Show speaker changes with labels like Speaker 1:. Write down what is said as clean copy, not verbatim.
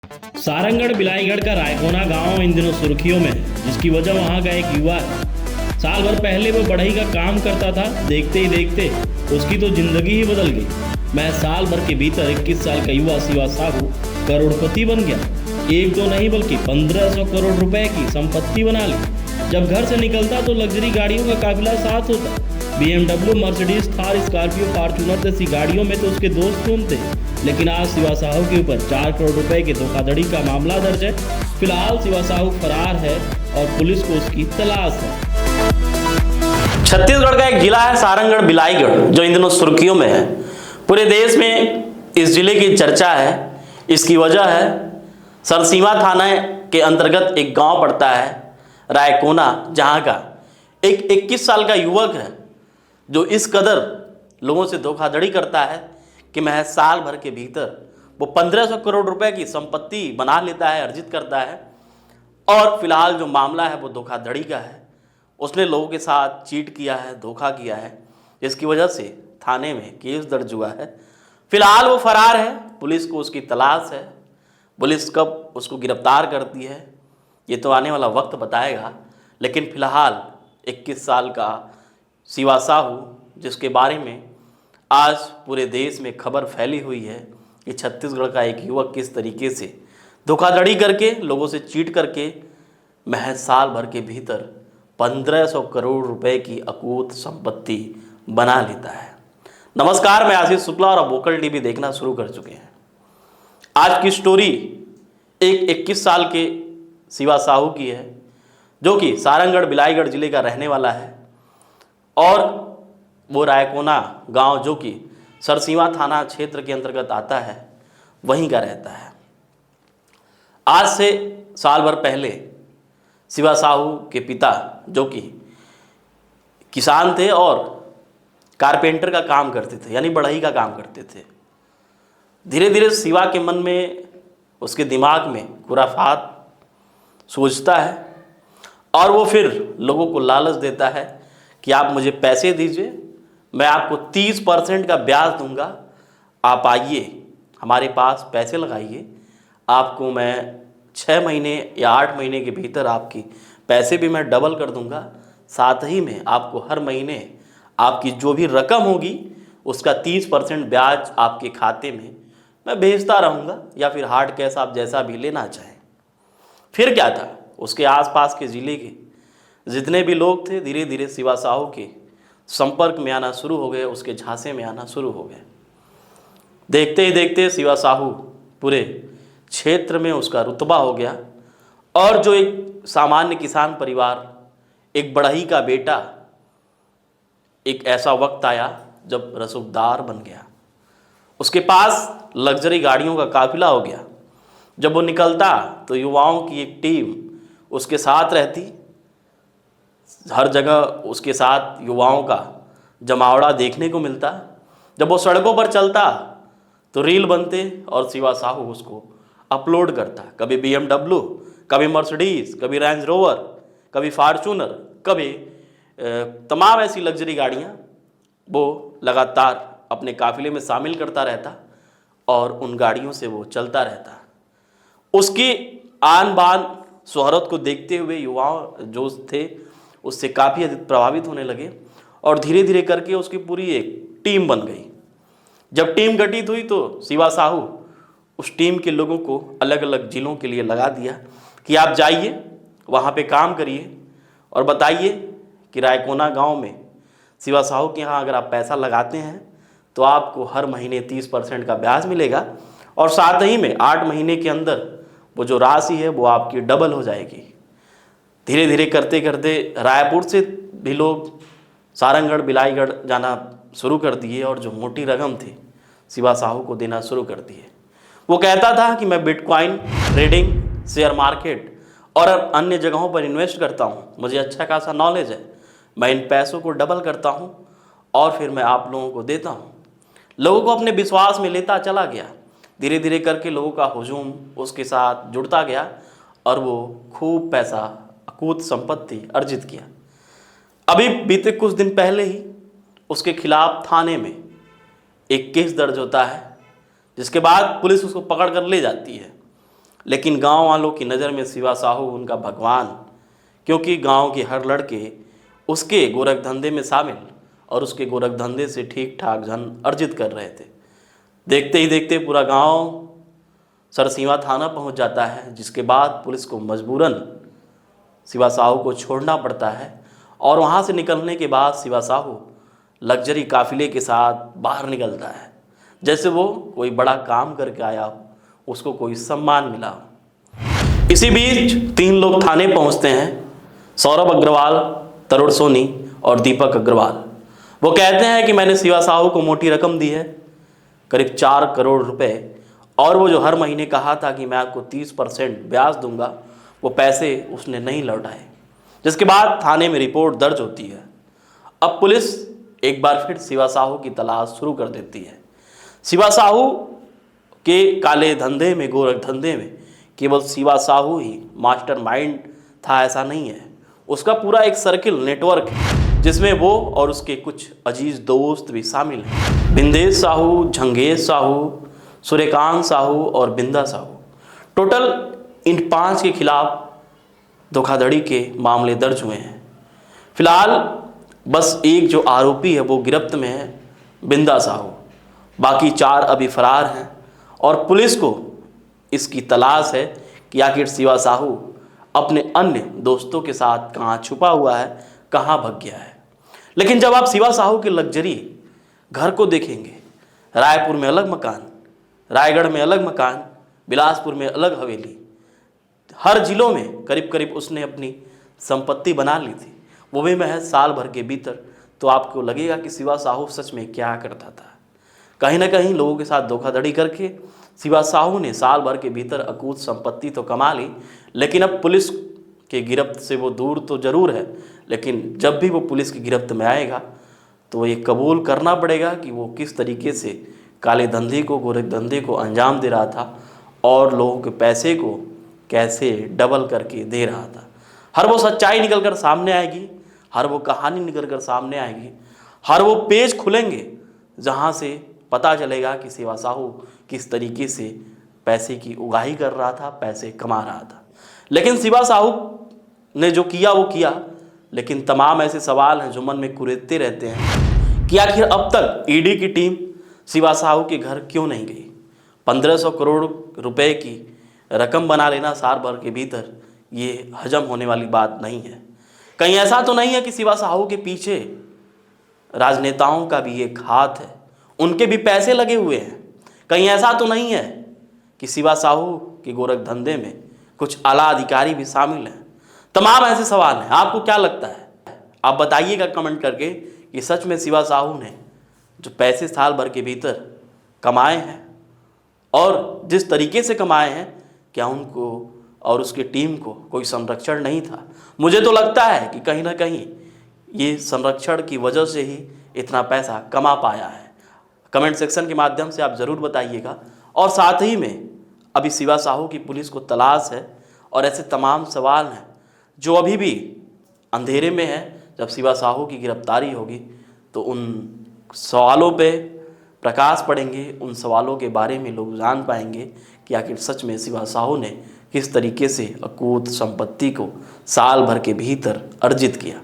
Speaker 1: सारंगढ़ बिलाईगढ़ का रायकोना गांव इन दिनों सुर्खियों में है, जिसकी वजह वहां का एक युवा है। साल भर पहले वो बढ़ई का काम करता था, देखते ही देखते उसकी तो जिंदगी ही बदल गई। मैं साल भर के भीतर 21 साल का युवा शिवा साहू करोड़पति बन गया। एक दो नहीं बल्कि 1500 करोड़ रुपए की संपत्ति बना ली। जब घर से निकलता तो लग्जरी गाड़ियों का काफिला साथ होता। BMW, Mercedes, Thar, Scorpio, Fortuner जैसी गाड़ियों में तो उसके दोस्त घूमते। लेकिन आज शिवा साहू के ऊपर 4 करोड़ रुपए की धोखाधड़ी का मामला दर्ज है। फिलहाल शिवा साहू फरार है और पुलिस को उसकी तलाश है।
Speaker 2: छत्तीसगढ़ का एक जिला है सारंगढ़ बिलाईगढ़, जो इन दिनों सुर्खियों में है। पूरे देश में इस जिले की चर्चा है। इसकी वजह है सरसीमा थाना के अंतर्गत एक गांव पड़ता है रायकोना, जहां का एक 21 साल का युवक है जो इस कदर लोगों से धोखाधड़ी करता है कि महज साल भर के भीतर वो 1500 करोड़ रुपए की संपत्ति बना लेता है, अर्जित करता है। और फिलहाल जो मामला है वो धोखाधड़ी का है। उसने लोगों के साथ चीट किया है, धोखा किया है, जिसकी वजह से थाने में केस दर्ज हुआ है। फिलहाल वो फरार है, पुलिस को उसकी तलाश है। पुलिस कब उसको गिरफ्तार करती है ये तो आने वाला वक्त बताएगा। लेकिन फिलहाल 21 साल का शिवा साहू, जिसके बारे में आज पूरे देश में खबर फैली हुई है कि छत्तीसगढ़ का एक युवक किस तरीके से धोखाधड़ी करके, लोगों से चीट करके महज साल भर के भीतर 1500 करोड़ रुपए की अकूत संपत्ति बना लेता है। नमस्कार, मैं आशीष शुक्ला और अब वोकल टीवी देखना शुरू कर चुके हैं। आज की स्टोरी एक 21 साल के शिवा साहू की है, जो कि सारंगढ़ बिलाईगढ़ जिले का रहने वाला है और वो रायकोना गांव, जो कि सरसीमा थाना क्षेत्र के अंतर्गत आता है, वहीं का रहता है। आज से साल भर पहले शिवा साहू के पिता, जो कि किसान थे और कारपेंटर का काम करते थे, यानी बढ़ई का काम करते थे, धीरे धीरे शिवा के मन में, उसके दिमाग में खुराफात सोचता है और वो फिर लोगों को लालच देता है कि आप मुझे पैसे दीजिए, मैं आपको 30% का ब्याज दूंगा, आप आइए हमारे पास पैसे लगाइए, आपको मैं 6 महीने या 8 महीने के भीतर आपकी पैसे भी मैं डबल कर दूंगा। साथ ही में आपको हर महीने आपकी जो भी रकम होगी उसका 30% ब्याज आपके खाते में मैं भेजता रहूँगा, या फिर हार्ड कैश आप जैसा भी लेना चाहें। फिर क्या था, उसके आसपास के ज़िले के जितने भी लोग थे धीरे धीरे शिवा साहू के संपर्क में आना शुरू हो गए, उसके झांसे में आना शुरू हो गए। देखते ही देखते शिवा साहू पूरे क्षेत्र में उसका रुतबा हो गया और जो एक सामान्य किसान परिवार, एक बढ़ई का बेटा, एक ऐसा वक्त आया जब रसूखदार बन गया। उसके पास लग्जरी गाड़ियों का काफिला हो गया। जब वो निकलता तो युवाओं की एक टीम उसके साथ रहती। हर जगह उसके साथ युवाओं का जमावड़ा देखने को मिलता। जब वो सड़कों पर चलता तो रील बनते और शिवा साहू उसको अपलोड करता। कभी BMW, कभी मर्सिडीज, कभी रेंज रोवर, कभी फॉर्च्यूनर, कभी तमाम ऐसी लग्जरी गाड़ियाँ वो लगातार अपने काफिले में शामिल करता रहता और उन गाड़ियों से वो चलता रहता। उसकी आन बान शोहरत को देखते हुए युवाओं जो थे उससे काफ़ी अधिक प्रभावित होने लगे और धीरे धीरे करके उसकी पूरी एक टीम बन गई। जब टीम गठित हुई तो शिवा साहू उस टीम के लोगों को अलग अलग जिलों के लिए लगा दिया कि आप जाइए, वहाँ पे काम करिए और बताइए कि रायकोना गांव में शिवा साहू के यहाँ अगर आप पैसा लगाते हैं तो आपको हर महीने 30% का ब्याज मिलेगा और साथ ही में 8 महीने के अंदर वो जो राशि है वो आपकी डबल हो जाएगी। धीरे धीरे करते करते रायपुर से भी लोग सारंगढ़ बिलाईगढ़ जाना शुरू कर दिए और जो मोटी रकम थी शिवा साहू को देना शुरू कर दिए। वो कहता था कि मैं बिटकॉइन ट्रेडिंग, शेयर मार्केट और अन्य जगहों पर इन्वेस्ट करता हूँ, मुझे अच्छा खासा नॉलेज है, मैं इन पैसों को डबल करता हूँ और फिर मैं आप लोगों को देता हूँ। लोगों को अपने विश्वास में लेता चला गया। धीरे धीरे करके लोगों का हुजूम उसके साथ जुड़ता गया और वो खूब पैसा, अकूत संपत्ति अर्जित किया। अभी बीते कुछ दिन पहले ही उसके खिलाफ थाने में एक केस दर्ज होता है, जिसके बाद पुलिस उसको पकड़ कर ले जाती है। लेकिन गांव वालों की नज़र में शिवा साहू उनका भगवान, क्योंकि गांव के हर लड़के उसके गोरख धंधे में शामिल और उसके गोरख धंधे से ठीक ठाक धन अर्जित कर रहे थे। देखते ही देखते पूरा गांव सरसीमा थाना पहुंच जाता है, जिसके बाद पुलिस को मजबूरन शिवा साहू को छोड़ना पड़ता है। और वहां से निकलने के बाद शिवा साहू लग्जरी काफिले के साथ बाहर निकलता है, जैसे वो कोई बड़ा काम करके आया हो, उसको कोई सम्मान मिला हो। इसी बीच 3 लोग थाने पहुंचते हैं, सौरभ अग्रवाल, तरुण सोनी और दीपक अग्रवाल। वो कहते हैं कि मैंने शिवा साहू को मोटी रकम दी है, करीब 4 करोड़ रुपए, और वो जो हर महीने कहा था कि मैं आपको 30% ब्याज दूंगा, वो पैसे उसने नहीं लौटाए। जिसके बाद थाने में रिपोर्ट दर्ज होती है। अब पुलिस एक बार फिर शिवा साहू की तलाश शुरू कर देती है। शिवा साहू के काले धंधे में, गोरख धंधे में केवल शिवा साहू ही मास्टरमाइंड था ऐसा नहीं है। उसका पूरा एक सर्किल नेटवर्क है, जिसमें वो और उसके कुछ अजीज दोस्त भी शामिल हैं। बिंदेश साहू, झंगेश साहू, सूर्यकांत साहू और बिंदा साहू। टोटल इन 5 के खिलाफ धोखाधड़ी के मामले दर्ज हुए हैं। फिलहाल बस एक जो आरोपी है वो गिरफ्त में है, बिंदा साहू। बाकी 4 अभी फरार हैं और पुलिस को इसकी तलाश है कि आखिर शिवा साहू अपने अन्य दोस्तों के साथ कहाँ छुपा हुआ है, कहाँ भाग गया है। लेकिन जब आप शिवा साहू के लग्जरी घर को देखेंगे, रायपुर में अलग मकान, रायगढ़ में अलग मकान, बिलासपुर में अलग हवेली, हर जिलों में करीब करीब उसने अपनी संपत्ति बना ली थी, वो भी महज साल भर के भीतर, तो आपको लगेगा कि शिवा साहू सच में क्या करता था। कहीं ना कहीं लोगों के साथ धोखाधड़ी करके शिवा साहू ने साल भर के भीतर अकूत संपत्ति तो कमा ली, लेकिन अब पुलिस के गिरफ्त से वो दूर तो जरूर है। लेकिन जब भी वो पुलिस की गिरफ्त में आएगा तो ये कबूल करना पड़ेगा कि वो किस तरीके से काले धंधे को, गोरख धंधे को अंजाम दे रहा था और लोगों के पैसे को कैसे डबल करके दे रहा था। हर वो सच्चाई निकल कर सामने आएगी, हर वो कहानी निकल कर सामने आएगी, हर वो पेज खुलेंगे जहाँ से पता चलेगा कि शिवा साहू किस तरीके से पैसे की उगाही कर रहा था, पैसे कमा रहा था। लेकिन शिवा साहू ने जो किया वो किया, लेकिन तमाम ऐसे सवाल हैं जो मन में कुरेदते रहते हैं कि आखिर अब तक ईडी की टीम शिवा साहू के घर क्यों नहीं गई। 1500 करोड़ रुपए की रकम बना लेना साल भर के भीतर, ये हजम होने वाली बात नहीं है। कहीं ऐसा तो नहीं है कि शिवा साहू के पीछे राजनेताओं का भी एक हाथ है, उनके भी पैसे लगे हुए हैं। कहीं ऐसा तो नहीं है कि शिवा साहू के गोरख धंधे में कुछ आला अधिकारी भी शामिल हैं। तमाम ऐसे सवाल हैं। आपको क्या लगता है? आप बताइएगा कमेंट करके कि सच में शिवा साहू ने जो पैसे साल भर के भीतर कमाए हैं और जिस तरीके से कमाए हैं, क्या उनको और उसकी टीम को कोई संरक्षण नहीं था? मुझे तो लगता है कि कहीं ना कहीं ये संरक्षण की वजह से ही इतना पैसा कमा पाया है। कमेंट सेक्शन के माध्यम से आप ज़रूर बताइएगा। और साथ ही में अभी शिवा साहू की पुलिस को तलाश है और ऐसे तमाम सवाल हैं जो अभी भी अंधेरे में है। जब शिवा साहू की गिरफ्तारी होगी तो उन सवालों पे प्रकाश पड़ेंगे, उन सवालों के बारे में लोग जान पाएंगे कि आखिर सच में शिवा साहू ने किस तरीके से अकूत संपत्ति को साल भर के भीतर अर्जित किया।